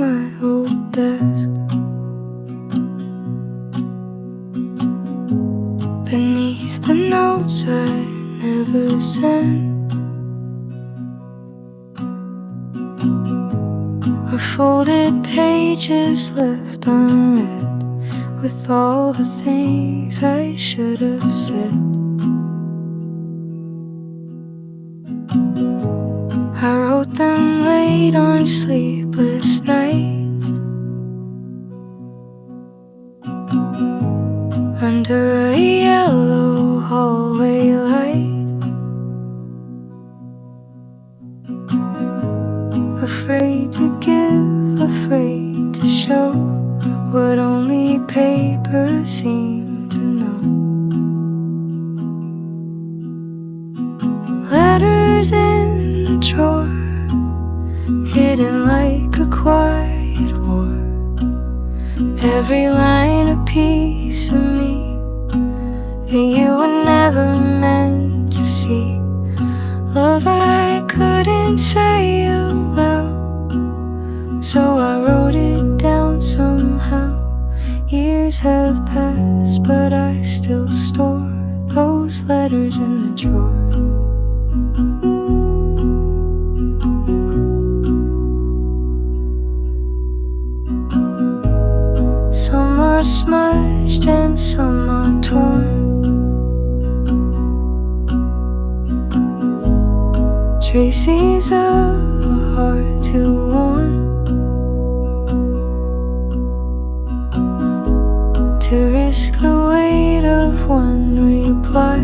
my old desk. Beneath the notes I never sent, or folded pages left unread, with all the things I should have said. I wrote them late on sleepless nights, under a yellow hallway light, afraid to give, afraid to show what only paper seemed to know. Letters in the drawer, hidden like a quiet war. Every line a piece of me that you were never meant to see. Love I couldn't say aloud, so I wrote it down somehow. Years have passed, but I still store those letters in the drawer. Some are smudged and some are torn, traces of a heart to warm, to risk the weight of one reply.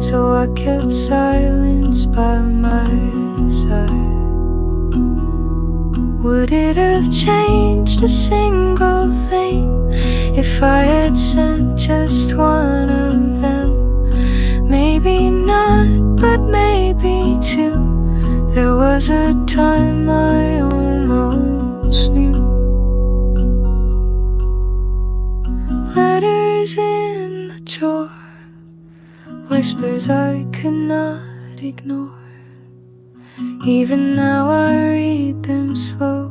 So I kept silence by my side. Would it have changed a single thing if I had sent just one of them? Maybe not, but maybe two. There was a time I almost knew. Letters in the drawer, whispers I could not ignore. Even now I read them slow,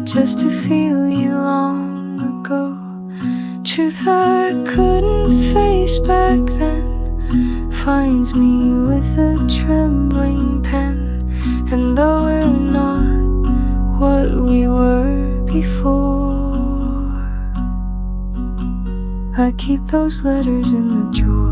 just to feel you long ago. Truth I couldn't face back then finds me with a trembling pen. And though we're not what we were before, I keep those letters in the drawer.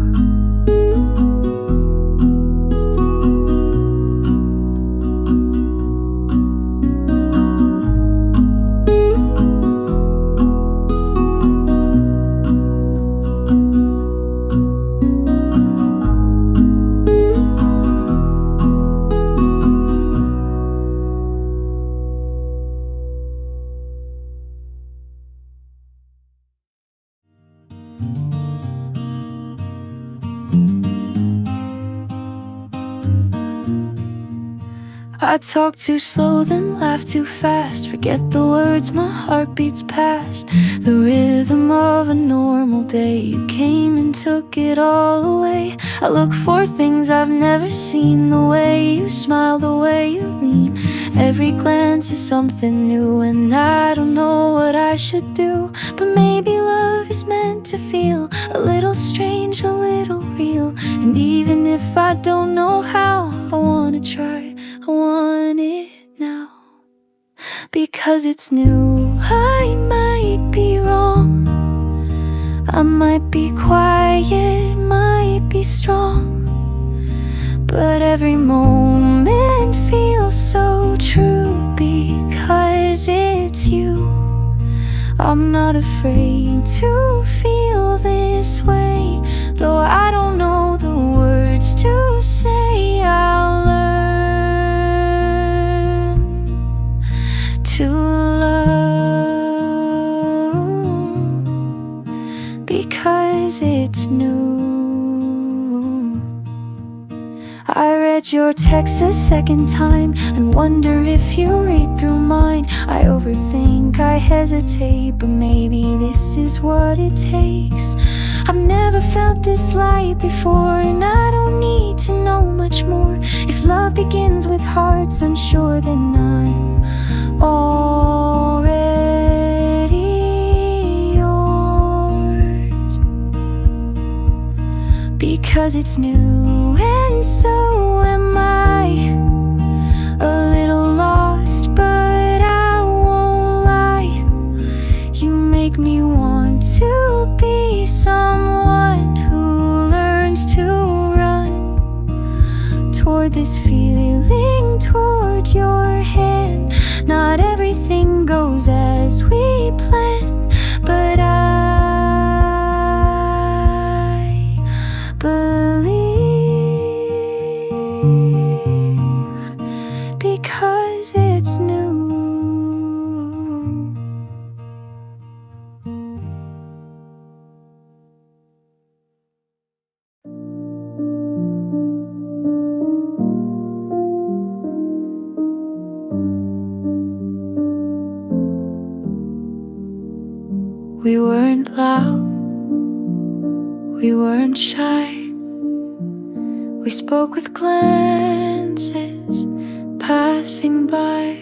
I talk too slow, then laugh too fast. Forget the words, my heart beats past the rhythm of a normal day. You came and took it all away. I look for things I've never seen, the way you smile, the way you lean. Every glance is something new, and I don't know what I should do. But maybe love is meant to feel a little strange, a little real. And even if I don't know how, I wanna try, I want it now. Because it's new, I might be wrong, I might be quiet, might be strong, but every moment feels so true because it's you. I'm not afraid to feel this way, though I don't know the words to say. I'll learn to love because it's new. I read your text a second time and wonder if you read through mine. I overthink, I hesitate, but maybe this is what it takes. I've never felt this light before, and I don't need to know much more. If love begins with hearts unsure, then I'm already yours, because it's new and so am I. A little lost, but I won't lie. You make me want to be someone who learns to run toward this feeling, toward your hand. Not everything goes as we planned, but I believe, because it's new. We weren't loud, we weren't shy. We spoke with glances passing by.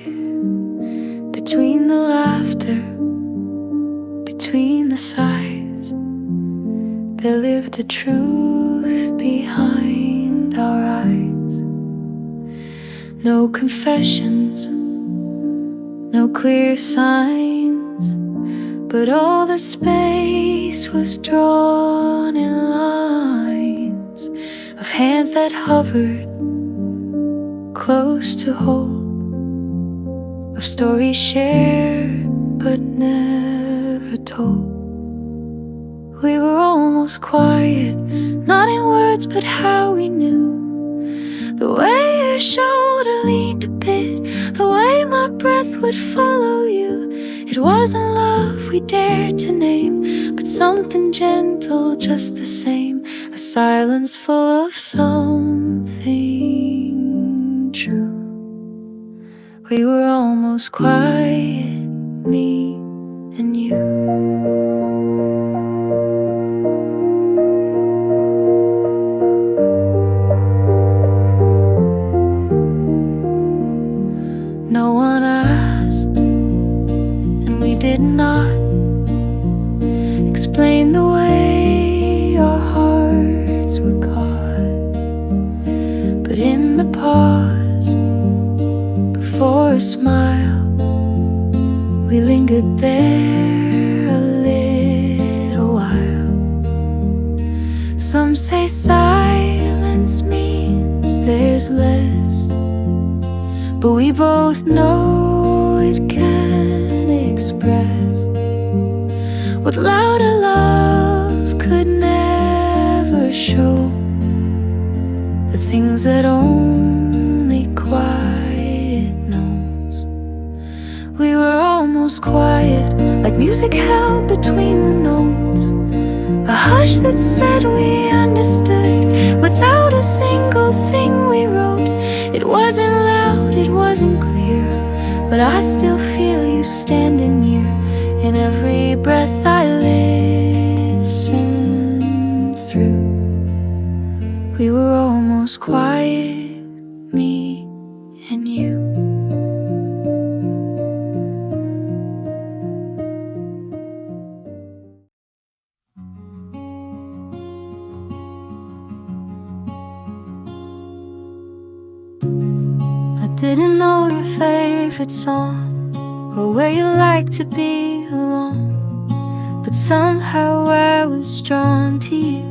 Between the laughter, between the sighs, there lived a truth behind our eyes. No confessions, no clear signs, but all the space was drawn in lines of hands that hovered close to hold, of stories shared but never told. We were almost quiet, not in words but how we knew. The way your shoulder leaned a bit, the way my breath would follow you. It wasn't love we dared to name, but something gentle just the same. A silence full of something true. We were almost quiet, me and you. No one asked, and we did not explain the way our hearts were caught. But in the pause, before a smile, we lingered there a little while. Some say silence means there's less, but we both know it can express what louder love could never show. The things that only quiet knows. We were almost quiet, like music held between the notes. A hush that said we understood without a single thing we wrote. It wasn't loud, it wasn't clear, but I still feel you standing near. In every breath I listen through. We were almost quiet, me and you. I didn't know your favorite song or where you like to be alone, but somehow I was drawn to you,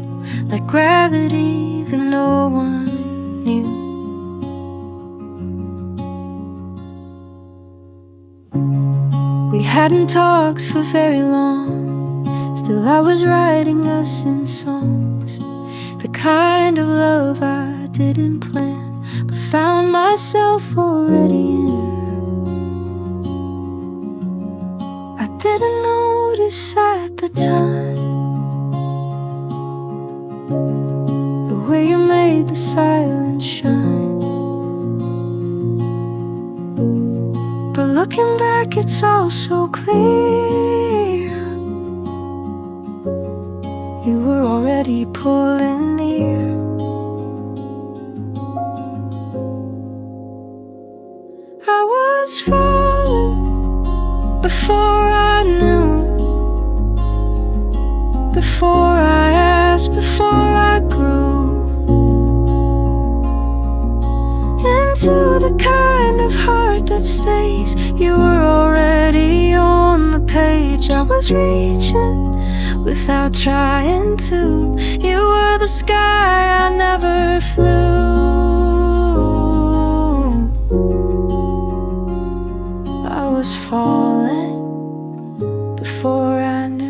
like gravity that no one knew. We hadn't talked for very long, still I was writing us in songs, the kind of love I didn't plan, but found myself already in. I didn't notice at the time the way you made the silence shine, but looking back it's all so clear. You were already pulling near. I was falling into the kind of heart that stays. You were already on the page. I was reaching without trying to. You were the sky I never flew. I was falling before I knew.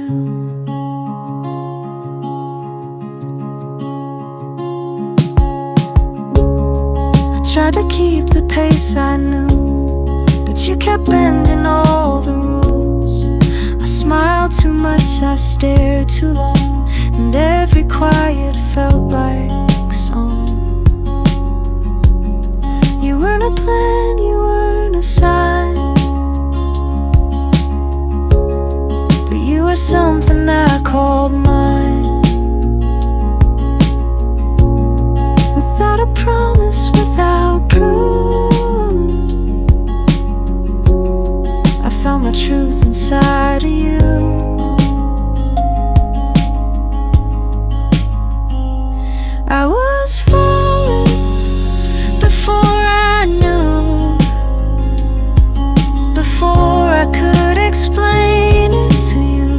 I tried to keep the pace I knew, but you kept bending all the rules. I smiled too much, I stared too long, and every quiet felt like song. You weren't a plan, you weren't a sign, but you were something I called mine. Without a promise, without proof, I found my truth inside of you. I was falling before I knew, before I could explain it to you.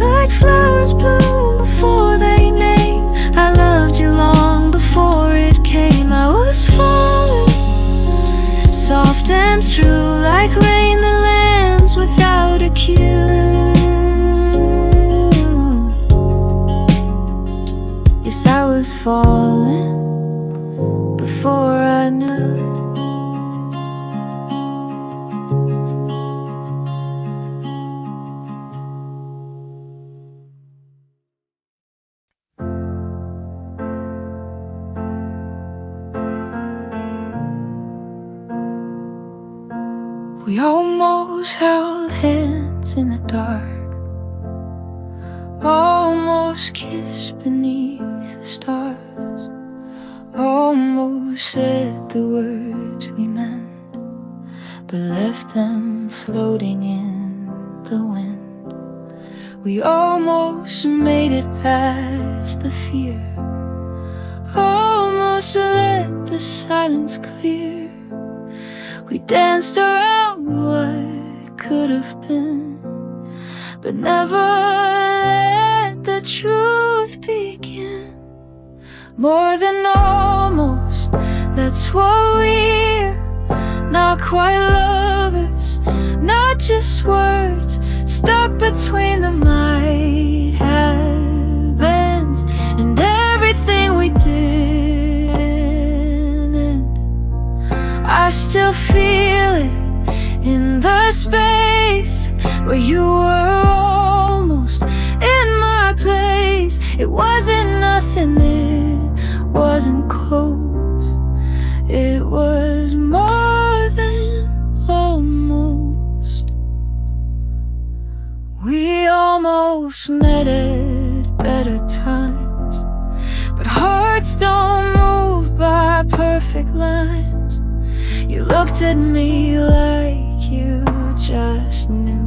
Like flowers bloom before they name, I loved you long before it came. I was falling, soft and true, like rain that lands without a cue. Yes, I was falling before I knew. We almost held hands in the dark, almost kissed beneath the stars, almost said the words we meant, but left them floating in the wind. We almost made it past the fear, almost let the silence clear. We danced around what could have been, but never let the truth begin. More than almost, that's what we're. Not quite lovers, not just words, stuck between the might have beens and everything we didn't. I still feel it in the space where you were almost in my place. It wasn't nothing, it wasn't close, it was more than almost. We almost met at better times, but hearts don't move by perfect lines. You looked at me like you just knew,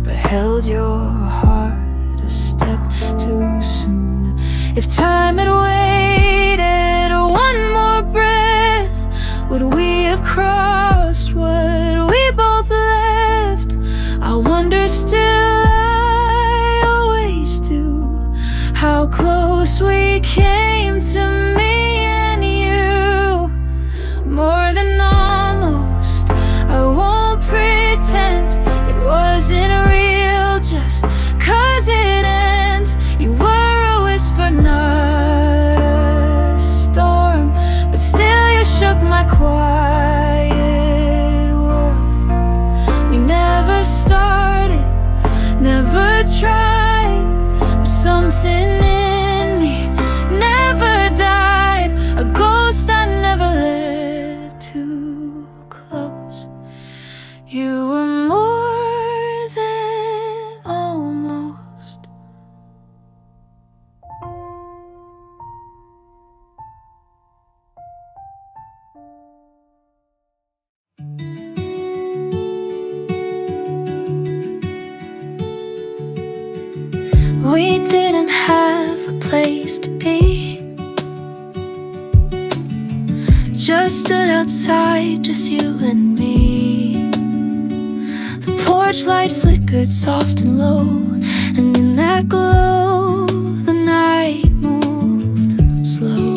but held your heart a step too soon. If time had waited one more breath, would we have crossed what we both left? I wonder still, I always do, how close we came to me and you. More than almost, I won't pretend it wasn't real just 'cause it ends. You were a whisper, not a storm, but still you shook my quiet world. We never started, never tried, but something in me never died. A ghost I never let too close. You were more than almost. We didn't have a place to be, just stood outside, just you and me. The porch light flickered soft and low, and in that glow the night moved slow.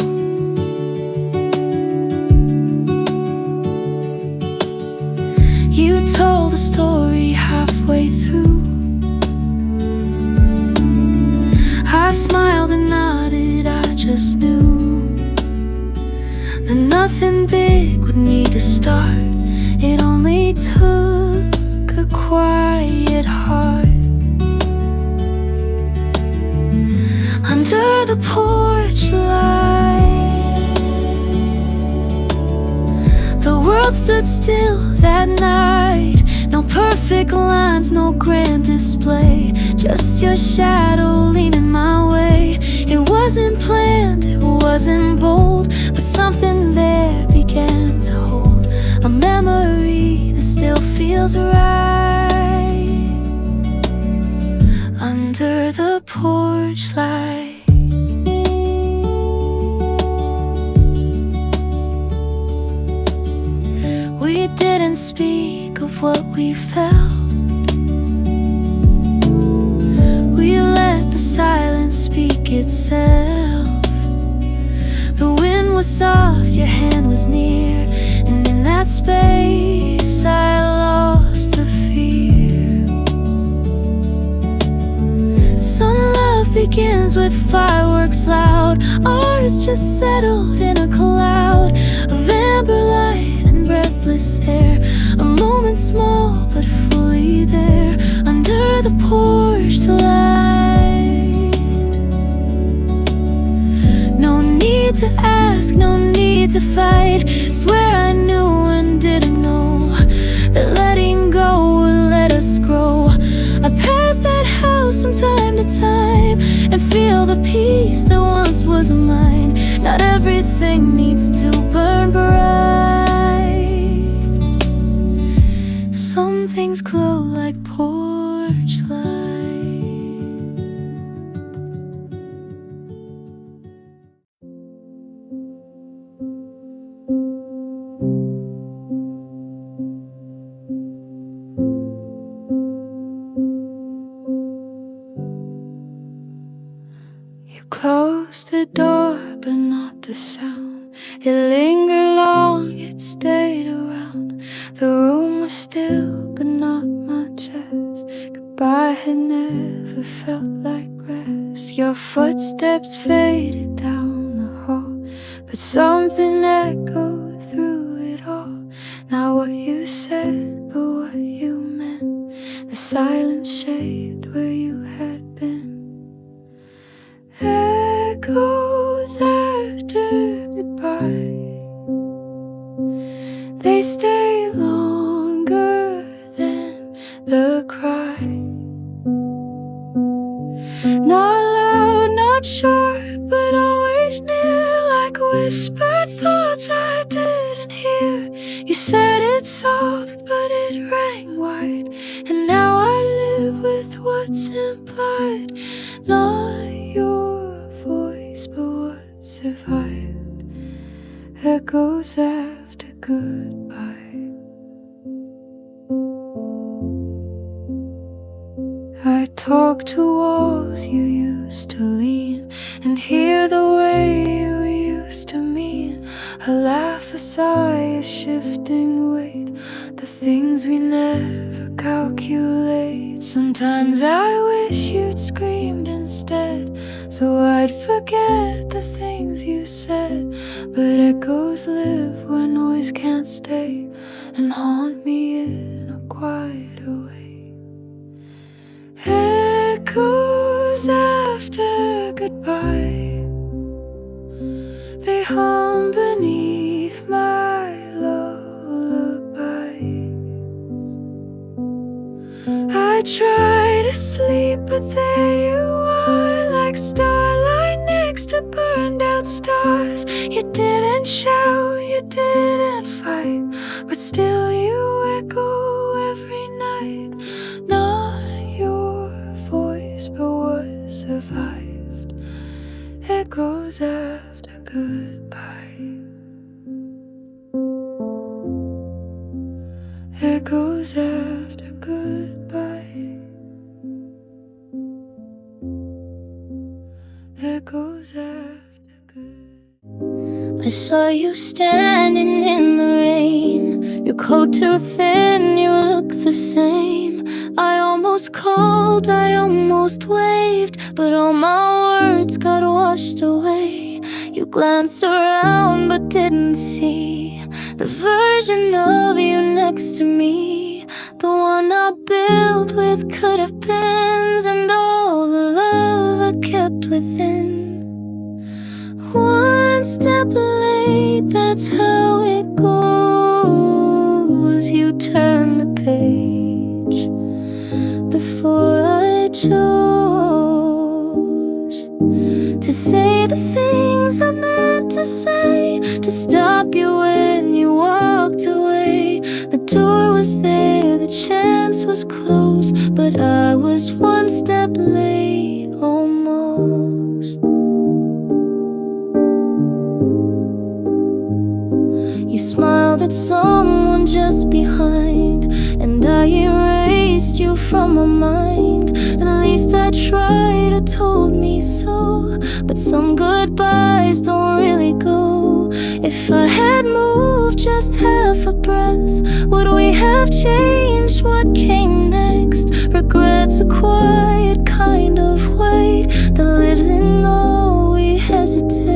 You told a story halfway through. I smiled and nodded, I just knew that nothing big would need to start. It only took a quiet heart. Under the porch light, the world stood still that night. No perfect lines, no grand display, just your shadow leaning my way. It wasn't planned, it wasn't bold, but something there began to hold a memory that still feels right. Under the porch light, we didn't speak of what we felt. We let the silence speak itself. The wind was soft, your hand was near, and in that space I lost the fear. Some love begins with fireworks loud. Ours just settled in a cloud of amber light and breathless air. A moment small but fully there. Under the porch light, no need to ask, no need to fight. Swear I knew and didn't know that letting go would let us grow. I pass that house from time to time and feel the peace that once was mine. Not everything needs to burn bright. Some things glow like porch light. You closed the door, but not the sound. It lingered long, it stayed around. The room was still, but not much as goodbye had never felt like rest. Your footsteps faded down the hall, but something echoed through it all. Not what you said, but what you meant. The silence shaped where you had been. Echoes after goodbye, they stay longer than the cry. Not loud, not sharp, but always near, like whispered thoughts I didn't hear. You said it soft, but it rang wide, and now I live with what's implied. Not your voice, but what survived. Echoes after goodbye. I talk to walls you used to lean, and hear the way you used to mean. A laugh, a sigh, a shifting weight, the things we never calculate. Sometimes I wish you'd screamed instead, so I'd forget the things you said. But echoes live where noise can't stay, and haunt me in a quieter way. Echoes after goodbye, they hum beneath my lullaby. I try to sleep, but there you are, like starlight next to burned out stars. You didn't shout, you didn't fight, but still you echo every night. Not your voice, but what survived. Echoes after goodbye. echoes after goodbye, echoes after goodbye. I saw you standing in the rain, your coat too thin, you look the same. I almost called, I almost waved, but all my words got washed away. You glanced around but didn't see the version of you next to me, the one I built with could-have-beens and all the love I kept within. One step late, that's how it goes. You turn the page before I chose to say the things I meant to say, to stop you when you walked away. The door was there, the chance was close, but I was one step late, almost. You smiled at someone just behind, and I erased you from my mind. At least I tried, or told me so, but some goodbyes don't really go. If I had moved just half a breath, would we have changed what came next? Regret's a quiet kind of weight that lives in all we hesitate.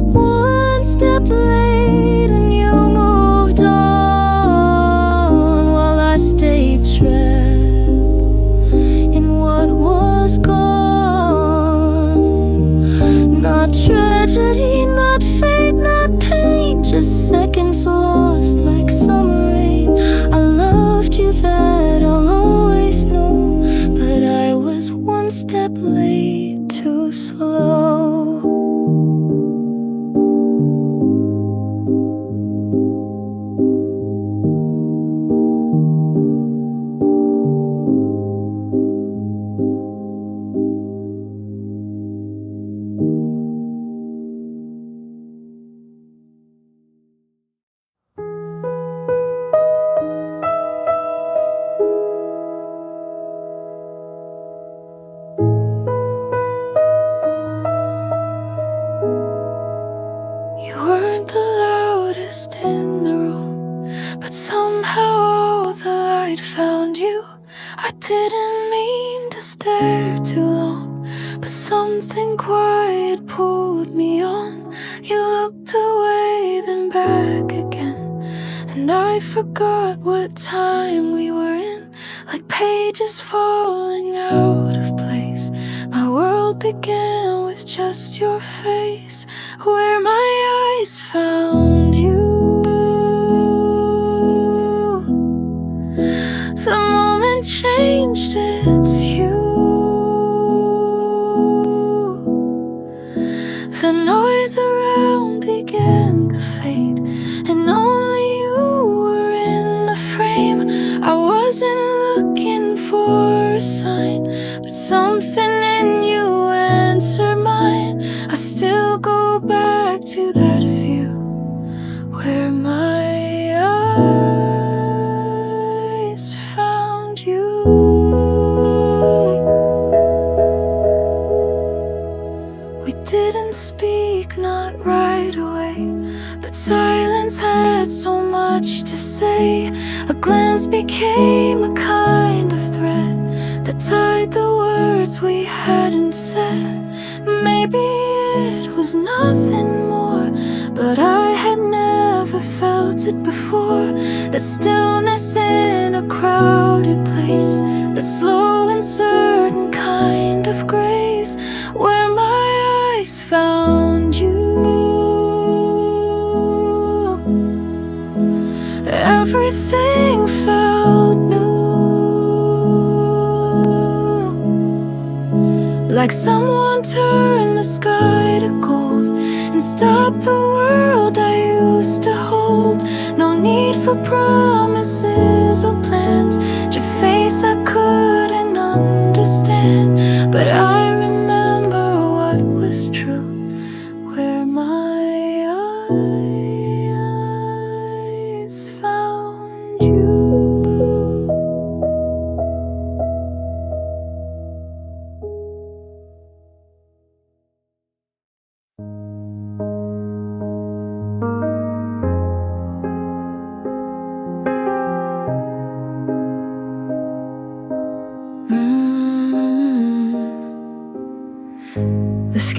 One step late and you moved on, while I stayed trapped in what was gone. Not tragedy, not fate, not pain, just seconds lost like summer rain. I loved you, that I'll always know, but I was one step late, too slow. You weren't the loudest in the room, but somehow all the light found you. I didn't mean to stare too long, but something quiet pulled me on. You looked away, then back again, and I forgot what time we were in, like pages falling out of place. My world began with just your face, where my eyes found you. The moment changed, it's you. The noise around began to fade, and only you were in the frame. I wasn't looking for a sign, but something in you answered mine. I still go back to that view, where my eyes found you. We didn't speak, not right away, but silence had so much to say. A glance became a kind of thread that tied the words we hadn't said. Maybe it was nothing more, but I had never felt it before. That stillness in a crowded place, that slow and certain kind of grace, where my eyes found you. Everything felt new, like someone turned the sky to gold and stopped the world I used to hold. No need for promises or plans, your face I couldn't understand, but I remember what was true, where my eyes found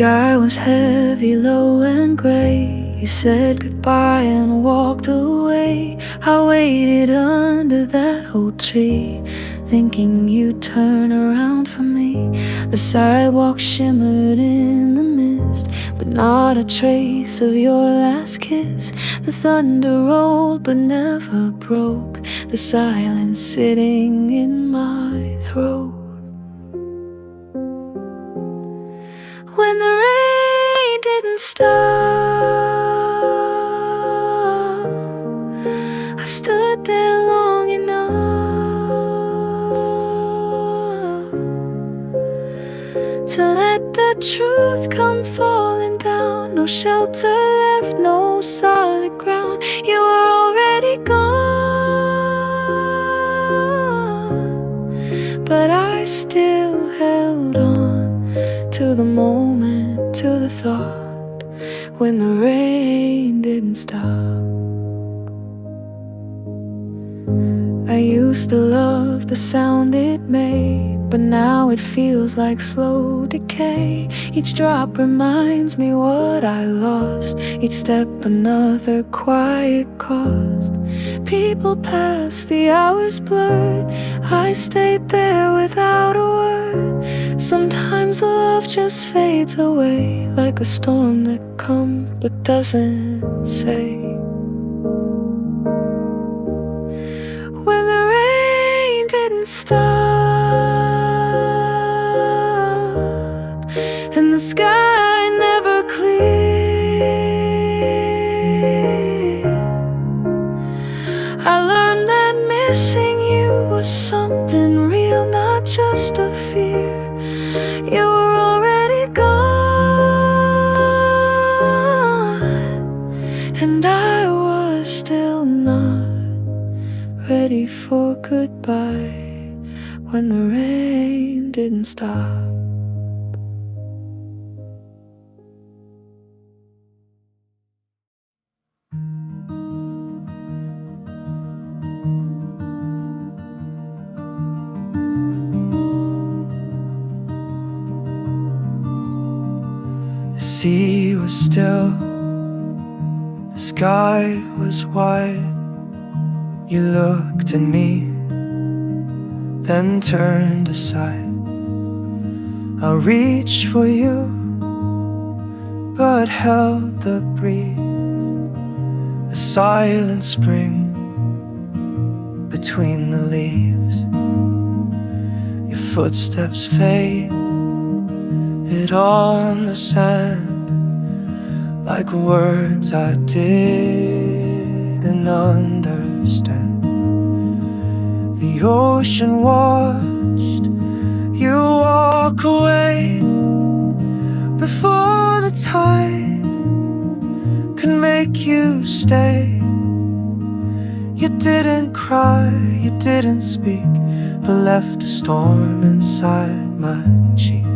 sky was heavy, low and gray. You said goodbye and walked away. I waited under that old tree, thinking you'd turn around for me. The sidewalk shimmered in the mist, but not a trace of your last kiss. The thunder rolled but never broke, the silence sitting in my throat. When the rain didn't stop, I stood there long enough to let the truth come falling down. No shelter left, no solid ground. You were already gone, but I still held on to the moment, to the thought, when the rain didn't stop. I used to love the sound it made, but now it feels like slow decay. Each drop reminds me what I lost, each step another quiet cost. People passed, the hours blurred, I stayed there without a word. Sometimes love just fades away, like a storm that comes but doesn't say. When the rain didn't stop and the sky never cleared, I learned that missing you was something real, not just a fear. You were already gone, and I was still not ready for goodbye when the rain didn't stop. The sea was still, the sky was white. You looked at me, then turned aside. I reached for you, but held the breeze. A silent spring between the leaves. Your footsteps fade it on the sand, like words I didn't understand. The ocean watched you walk away before the tide could make you stay. You didn't cry, you didn't speak, but left a storm inside my cheeks.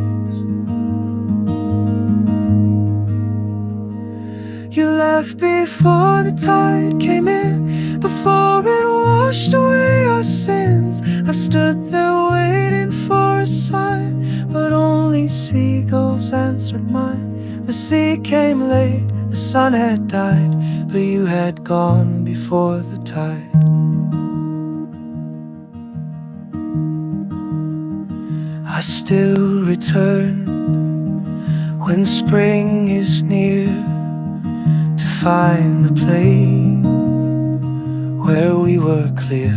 You left before the tide came in, before it washed away our sins. I stood there waiting for a sign, but only seagulls answered mine. The sea came late, the sun had died, but you had gone before the tide. I still return when spring is near, to find the place where we were clear.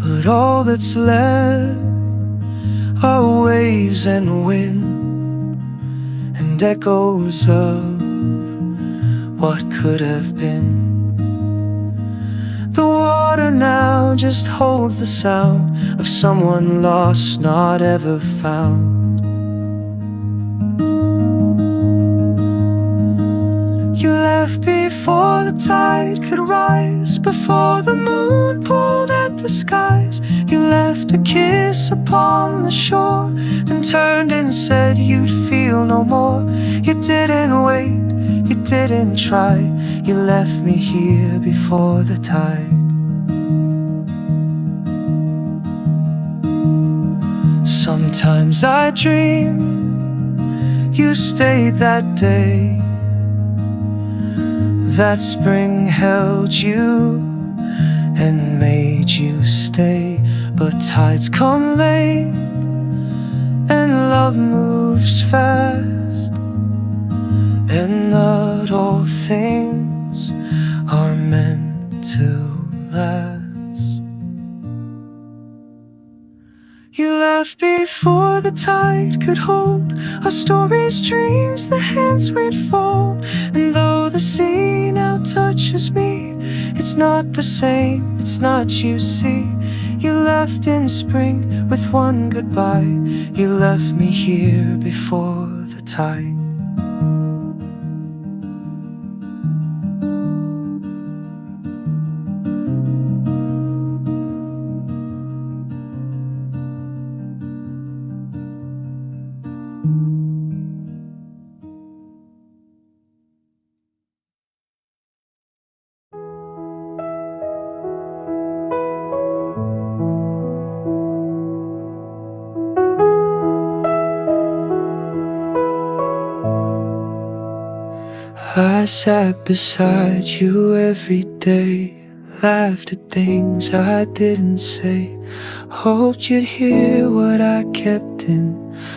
But all that's left are waves and wind, and echoes of what could have been. The water now just holds the sound of someone lost, not ever found. You left before the tide could rise, before the moon pulled at the skies. You left a kiss upon the shore, then turned and said you'd feel no more. You didn't wait, you didn't try, you left me here before the tide. Sometimes I dream you stayed that day. That spring held you and made you stay. But tides come late and love moves fast, and not all things are meant to last. You left before the tide could hold our stories, dreams, the hands we'd fold. And though the sea now touches me, it's not the same, it's not, you see. You left in spring with one goodbye. You left me here before the tide. I sat beside you every day, laughed at things I didn't say, hoped you'd hear what I kept in,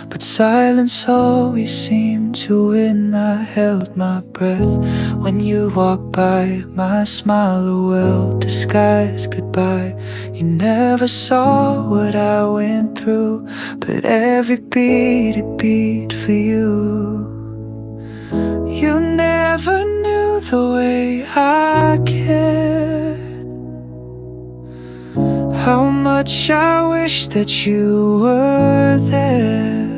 but silence always seemed to win. I held my breath when you walked by, my smile a well-disguised goodbye. You never saw what I went through, but every beat it beat for you. You never knew the way I cared, how much I wish that you were there.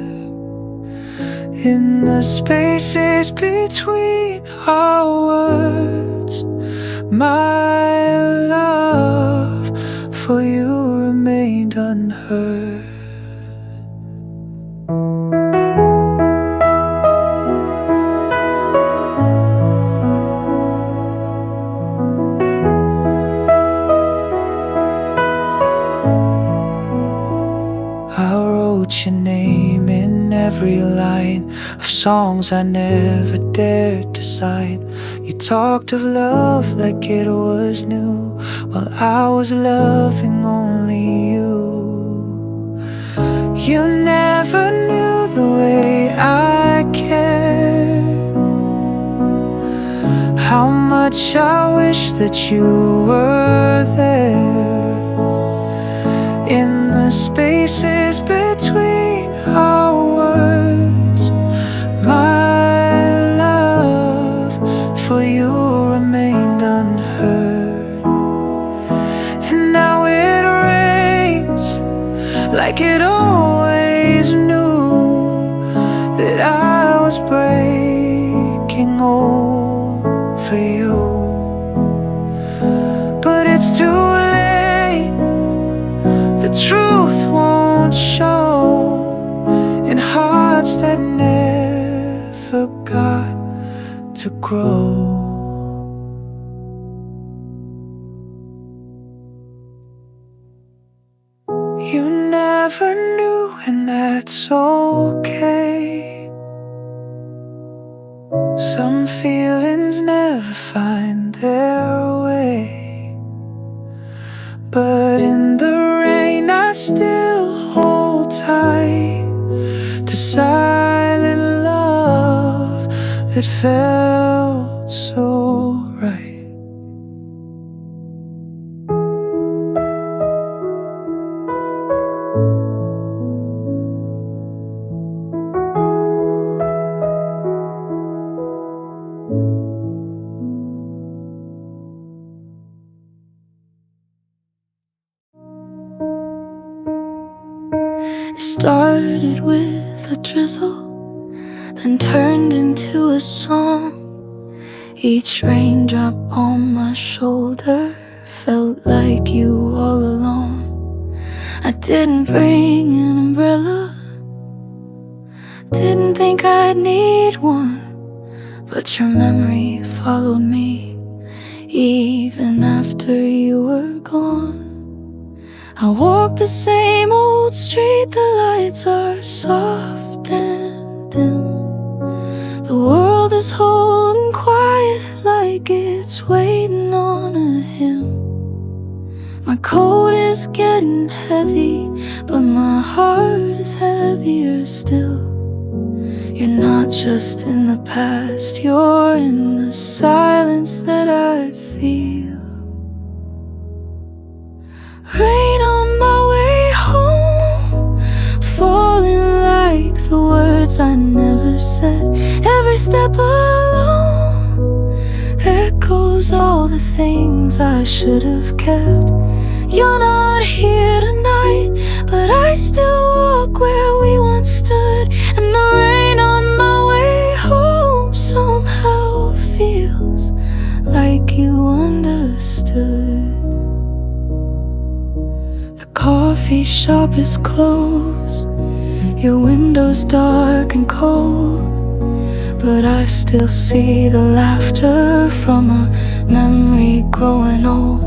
In the spaces between our words, my love for you remained unheard. I wrote your name in every line of songs I never dared to sign. You talked of love like it was new, while I was loving only you. You never knew the way I cared, how much I wish that you were there. In the spaces between our words, my love for you remained unheard. And now it rains like it always knew that I was breaking over you. But it's too late, the truth won't show in hearts that never got to grow. You never knew, and that's okay. Some feelings never find their way, but in the rain I still hold tight to silent love that felt so right. It started with a drizzle, then turned into a song. Each raindrop on my shoulder felt like you all along. I didn't bring an umbrella, didn't think I'd need one, but your memory followed me even after you were gone. I walk the same old street, the lights are soft and dim. The world is holding quiet like it's waiting on a hymn. My coat is getting heavy, but my heart is heavier still. You're not just in the past, you're in the silence that I feel. Rain on my way home, falling like the words I never said. Every step alone echoes all the things I should have kept. You're not here tonight, but I still walk where we once stood. And the rain on my way home somehow feels like you understood. The coffee shop is closed, your window's dark and cold, but I still see the laughter from a memory growing old.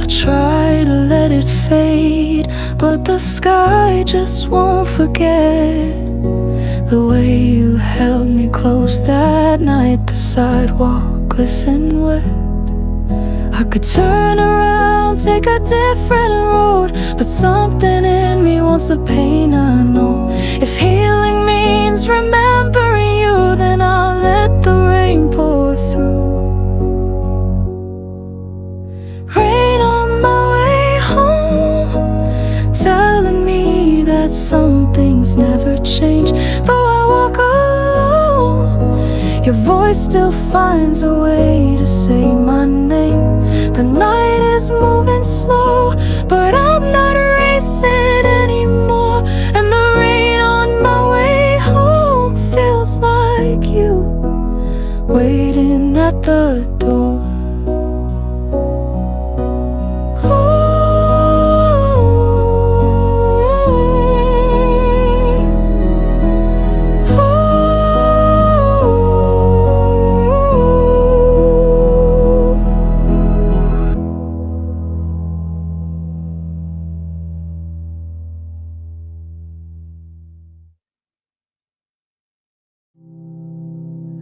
I try to let it fade, but the sky just won't forget the way you held me close that night. The sidewalk glistened wet. I could turn around, take a different road, but something in me wants the pain I know. If healing means remembering you, then I'll let the rain pour through. Rain on my way home, telling me that some things never change. Though I walk alone, your voice still finds a way to say my name. The night is moving slow, but I'm not racing anymore. And the rain on my way home feels like you waiting at the door.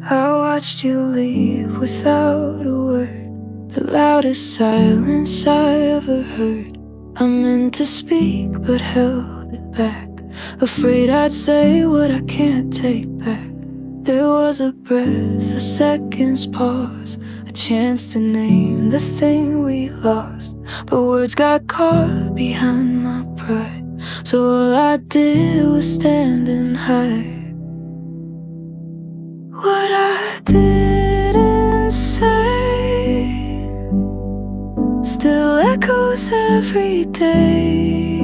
I watched you leave without a word, the loudest silence I ever heard. I meant to speak but held it back, afraid I'd say what I can't take back. There was a breath, a second's pause, a chance to name the thing we lost, but words got caught behind my pride, so all I did was stand and hide. What I didn't say still echoes every day,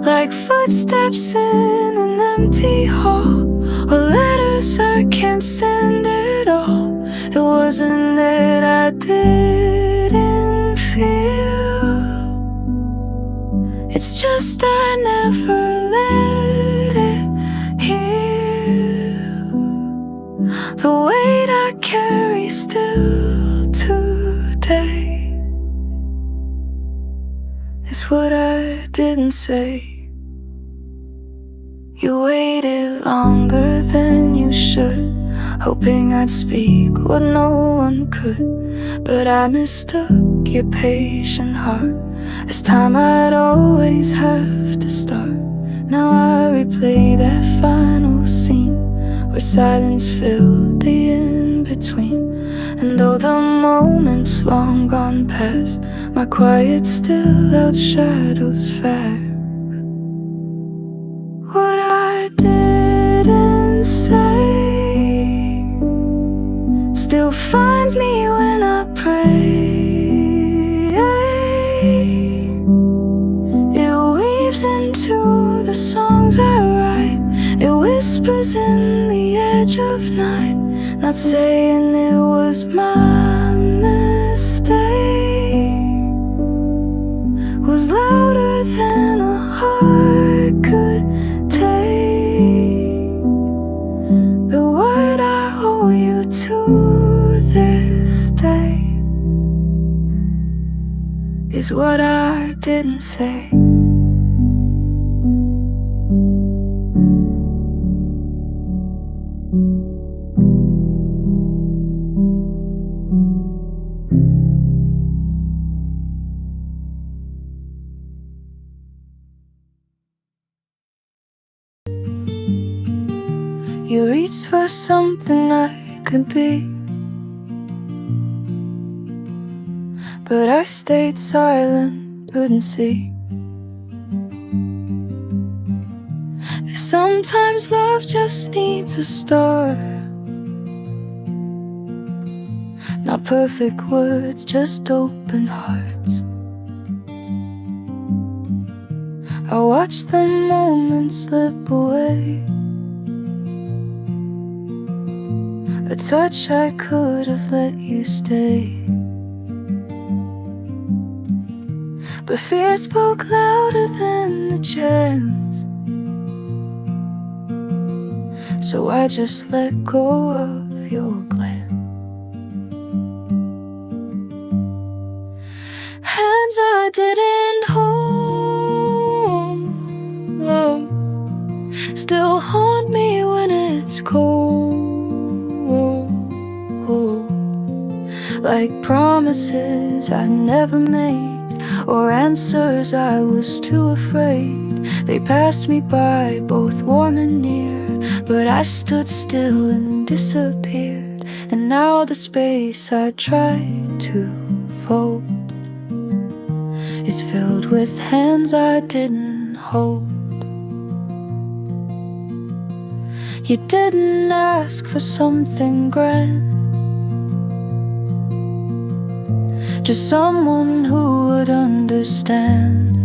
like footsteps in an empty hall, or letters I can't send at all. It wasn't that I didn't feel, it's just I never let it heal. The weight I carry still today is what I didn't say. You waited longer than you should, hoping I'd speak what no one could, but I mistook your patient heart as time I'd always have to start. Now I replay that final scene where silence filled the in-between, and though the moment's long gone past, my quiet still outshadows facts. What I didn't say still finds me when I pray. It weaves into the songs I write, it whispers in the edge of night, not saying it was my mistake, was louder than a heart could take. The word I owe you to this day is what I didn't say. You reached for something I could be, but I stayed silent, couldn't see. Sometimes love just needs a start. Not perfect words, just open hearts. I watch the moments slip away. A touch I could have let you stay, but fear spoke louder than the chance. So I just let go of your glance. Hands I didn't hold still haunt me when it's cold. Like promises I never made, or answers I was too afraid. They passed me by, both warm and near, but I stood still and disappeared. And now the space I tried to fold is filled with hands I didn't hold. You didn't ask for something grand, just someone who would understand.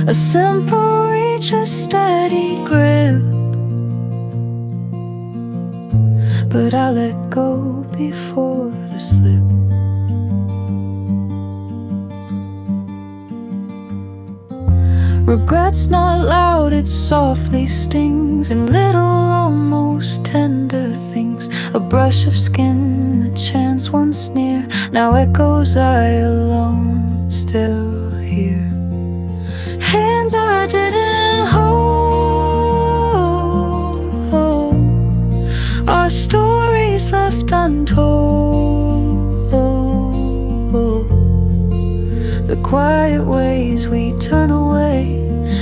A simple reach, a steady grip, but I let go before the slip. Regret's not loud, it softly stings in little, almost tender things. A brush of skin, a chance once near, now echoes I alone still hear. Hands I didn't hold, our stories left untold. The quiet ways we turn away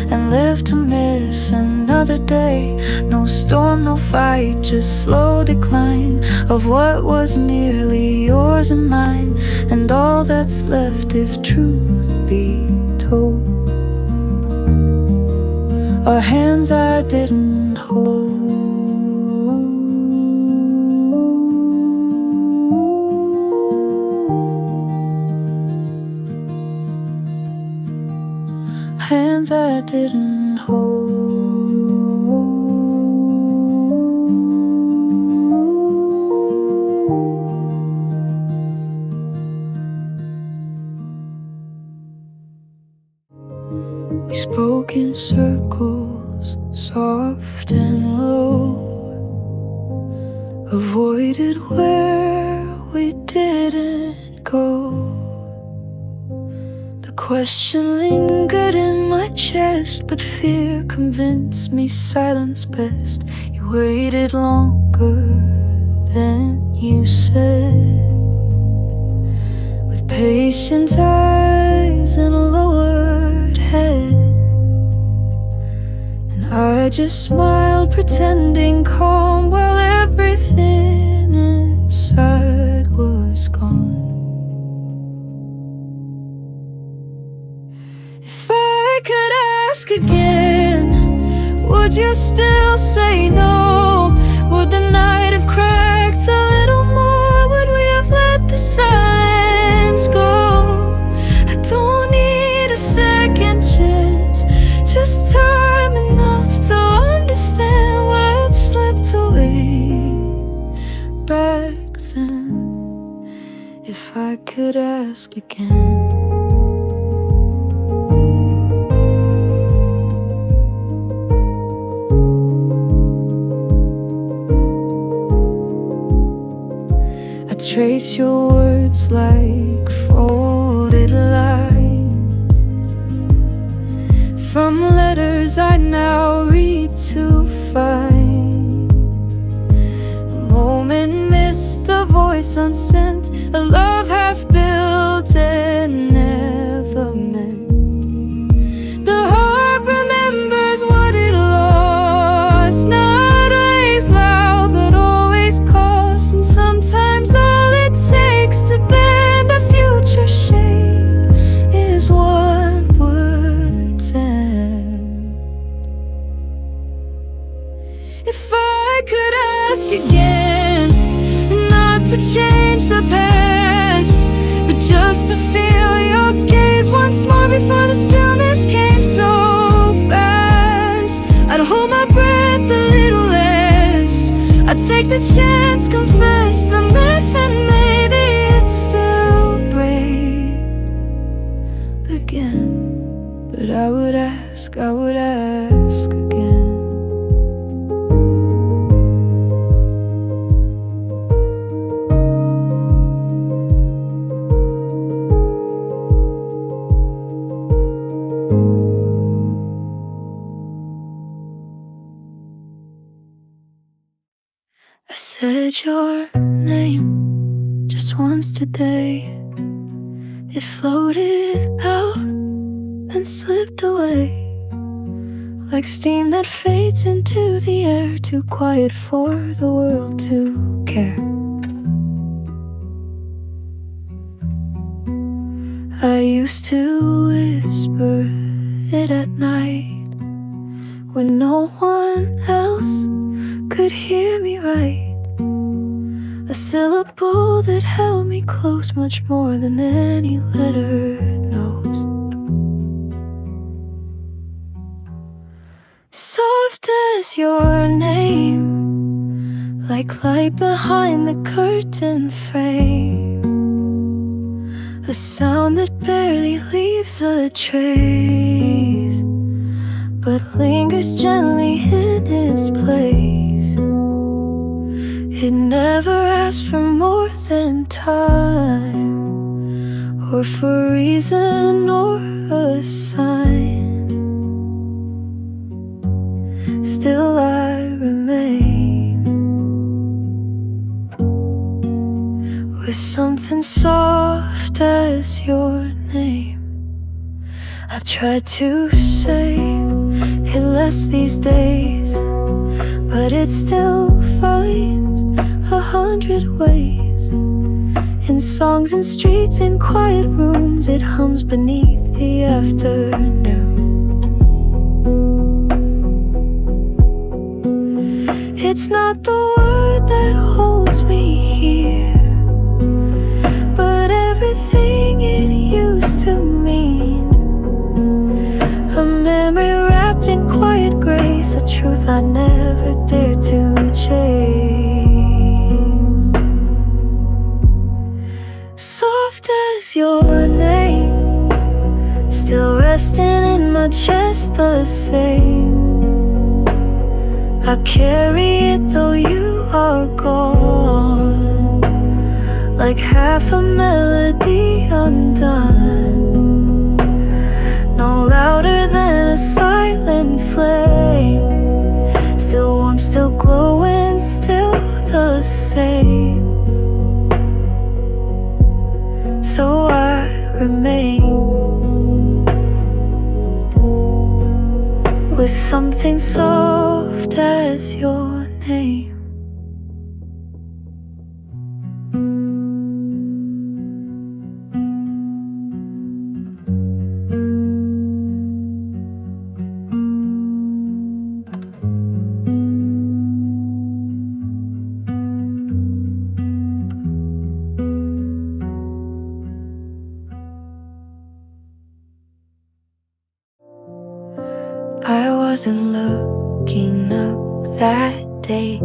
and live to miss another day. No storm, no fight, just slow decline of what was nearly yours and mine. And all that's left, if truth be told, are hands I didn't hold. Hands I didn't hold. We spoke in circles, soft and low, avoided where we didn't go. The question lingered in my chest, but fear convinced me silence best. You waited longer than you said, with patient eyes and a lowered head. And I just smiled, pretending calm, while everything inside was gone. If I could ask again, would you still say no? Would the night have cracked a little more? Would we have let the silence go? I don't need a second chance, just time enough to understand what slipped away back then. If I could ask again. Trace your words like folded lines from letters I now read too ask again, not to change the past, but just to feel your gaze once more before the stillness came so fast. I'd hold my breath a little less, I'd take the chance, confess the mess, and maybe it'd still break again. But I would ask again. I said your name just once today. It floated out and slipped away, like steam that fades into the air, too quiet for the world to care. I used to whisper it at night when no one else could hear me right. A syllable that held me close, much more than any letter knows. Soft as your name, like light behind the curtain frame, a sound that barely leaves a trace, but lingers gently in its place. It never asks for more than time, or for reason or a sign. Still I remain with something soft as your name. I've tried to say it less these days, but it still finds 100 ways. In songs and streets, in quiet rooms, it hums beneath the afternoon. It's not the word that holds me here, but everything it used to mean. A memory wrapped in quiet grace, a truth I never dared to chase. Soft as your name, still resting in my chest the same. I carry it though you are gone, like half a melody undone, no louder than a silent flame. Still warm, still glowing, still the same. So I remain with something soft as your name. I wasn't looking up that day,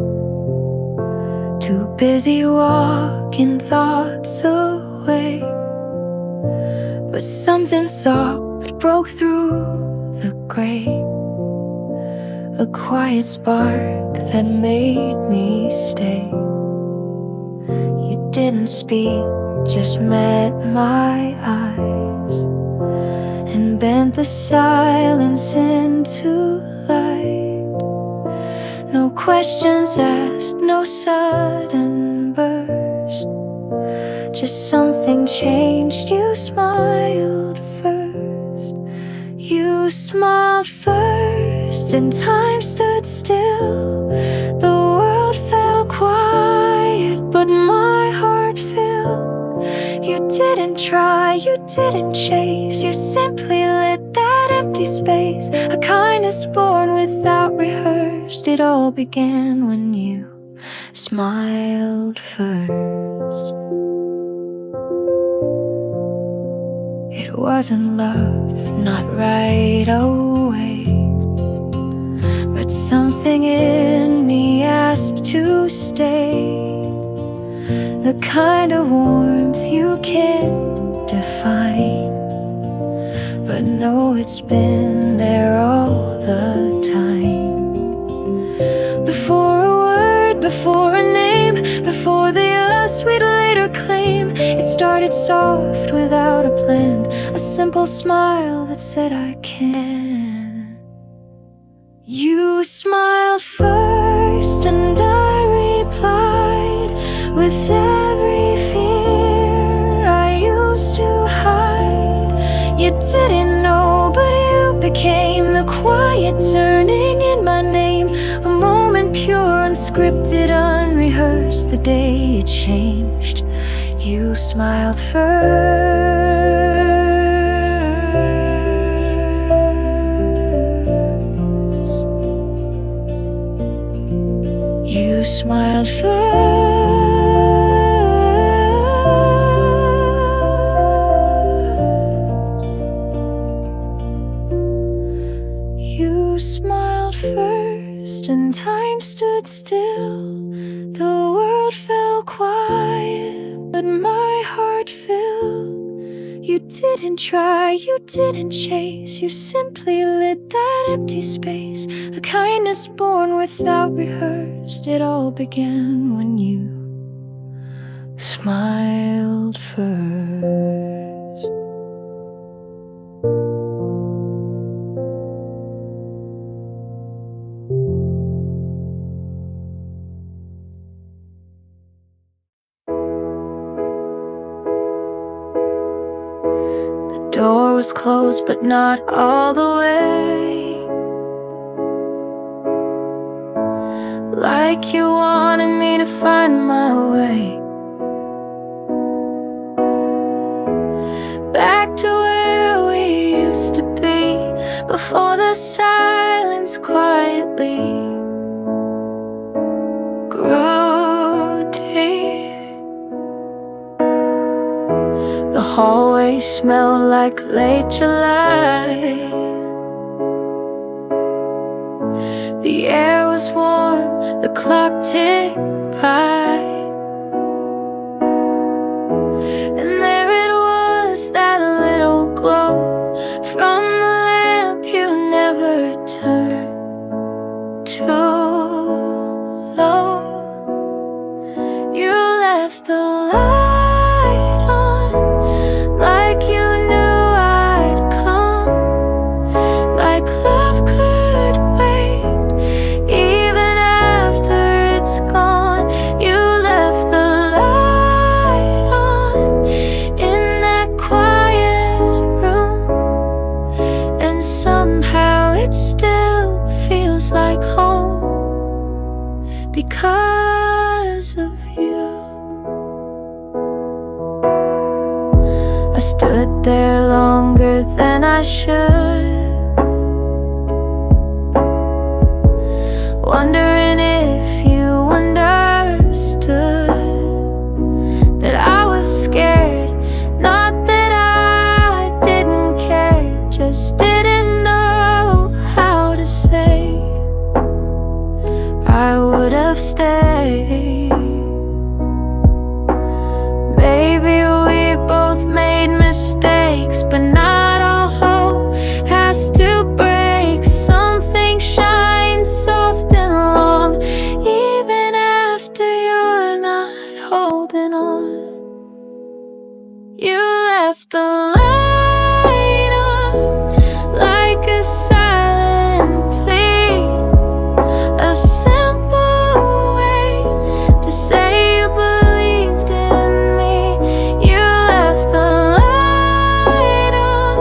too busy walking thoughts away. But something soft broke through the gray, a quiet spark that made me stay. You didn't speak, just met my eyes and bent the silence into light. No questions asked, no sudden burst, just something changed. You smiled first, you smiled first, and time stood still. The world fell quiet, but my heart filled. You didn't try, you didn't chase, you simply lit that empty space. A kindness born without rehearsed. It all began when you smiled first. It wasn't love, not right away, but something in me asked to stay. The kind of warmth you can't define, but no, it's been there all the time. Before a word, before a name, before the us we'd later claim, it started soft without a plan, a simple smile that said I can. You smiled first and I replied with every fear I used to hide. You didn't know, but you became the quiet turning in my name. A moment pure, unscripted, unrehearsed, the day it changed. You smiled first. You smiled first. You smiled first, and time stood still. The world fell quiet, but my heart filled. You didn't try, you didn't chase, you simply lit that empty space. A kindness born without rehearsed. It all began when you smiled first. The door was closed, but not all the way. Like you wanted me to find my way back to where we used to be, before the silence quietly grew deep. The hallway smelled like late July. The air was warm, the clock ticked by, and there it was, that little glow from the lamp you never turned too low. You left the light on, like you knew I'd come, like love could wait even after it's gone. You left the light on in that quiet room, and somehow it still feels like home because of you. I stood there longer than I should, wondering if you understood that I was scared. Not that I didn't care, just didn't know how to say I would have stayed. Maybe we both made mistakes, but not all hope has to break. Something shines soft and long, even after you're not holding on. You left the light on, like a silent plea, a simple way to say you believed in me. You left the light on,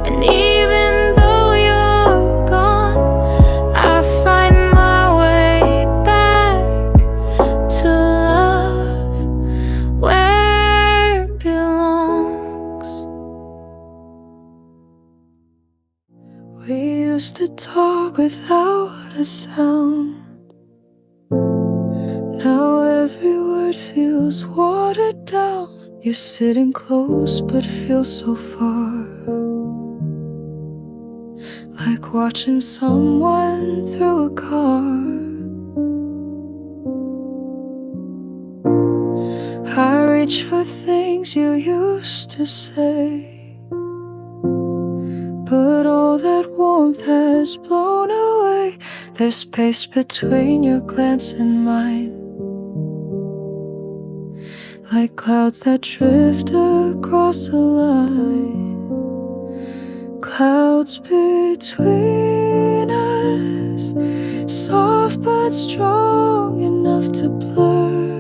and even though you're gone, I find my way back to love where it belongs. We used to talk without a sound. Now feels watered down. You're sitting close but feel so far, like watching someone through a car. I reach for things you used to say, but all that warmth has blown away. There's space between your glance and mine, like clouds that drift across a line. Clouds between us, soft but strong enough to blur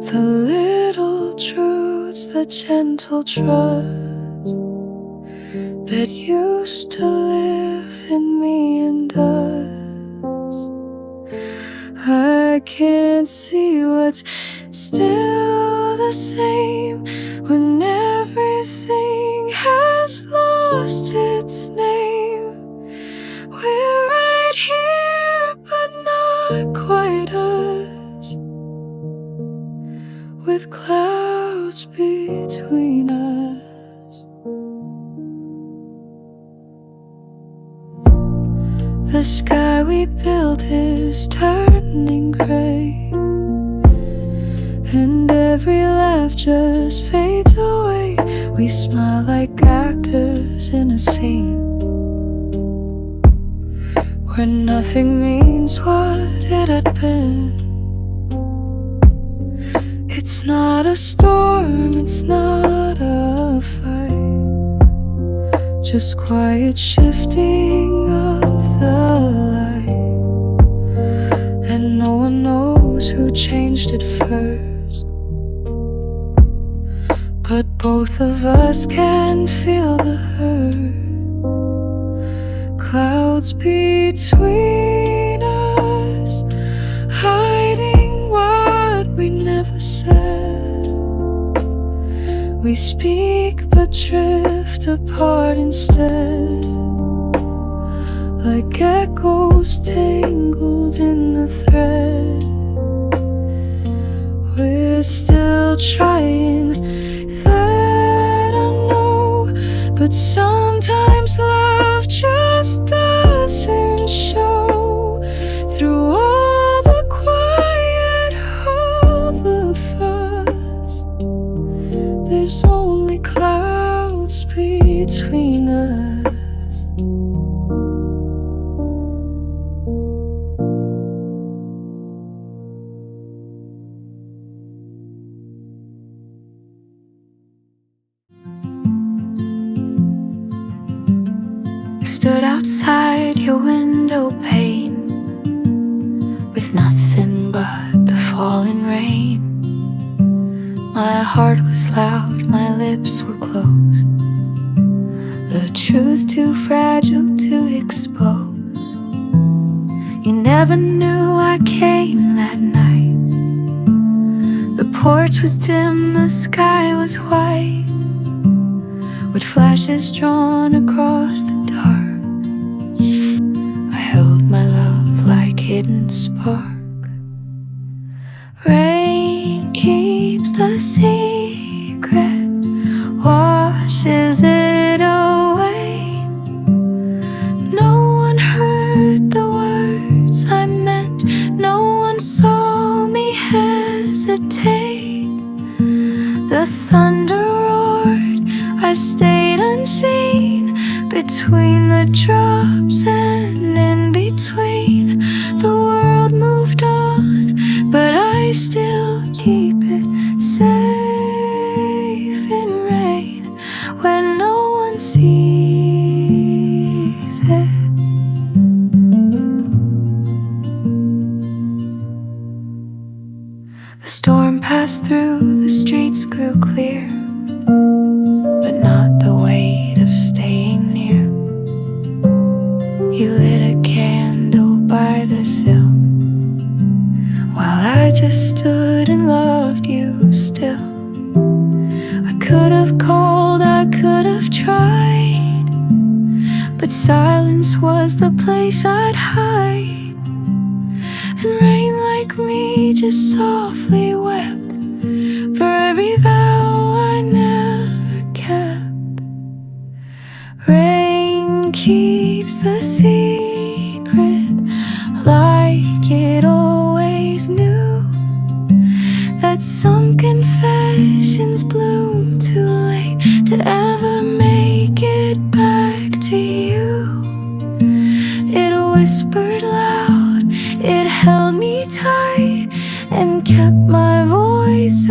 the little truths, the gentle trust that used to live in me and us. I can't see what's still the same when everything has lost its name. We're right here, but not quite us, with clouds between us. The sky we built is turning gray, and every laugh just fades away. We smile like actors in a scene where nothing means what it had been. It's not a storm, it's not a fight, just quiet shifting of the light. And no one knows who changed it first, but both of us can feel the hurt. Clouds between us, hiding what we never said. We speak but drift apart instead, like echoes tangled in the thread. We're still trying, that I know, but sometimes love just doesn't show. Through all the quiet, all the fuss, there's only clouds between us. Stood outside your window pane, with nothing but the falling rain. My heart was loud, my lips were closed, the truth too fragile to expose. You never knew I came that night. The porch was dim, the sky was white, with flashes drawn across the dark. I held my love like hidden spark. Rain keeps the secret, washes it away. No one heard the words I meant, no one saw me hesitate. The thunder roared, I stayed unseen, between the drops and in between. The world moved on, but I still keep it safe in rain when no one sees it. The storm passed through, the streets grew clear, but not the weight of staying near. You lit a candle by the sill, while I just stood and loved you still. I could have called, I could have tried, but silence was the place I'd hide. And rain like me just softly wept for every vow I never kept. Rain keeps the secret like it always knew, that some confessions bloom too late to ever make it back to you. It whispered loud, it held me tight, and kept my voice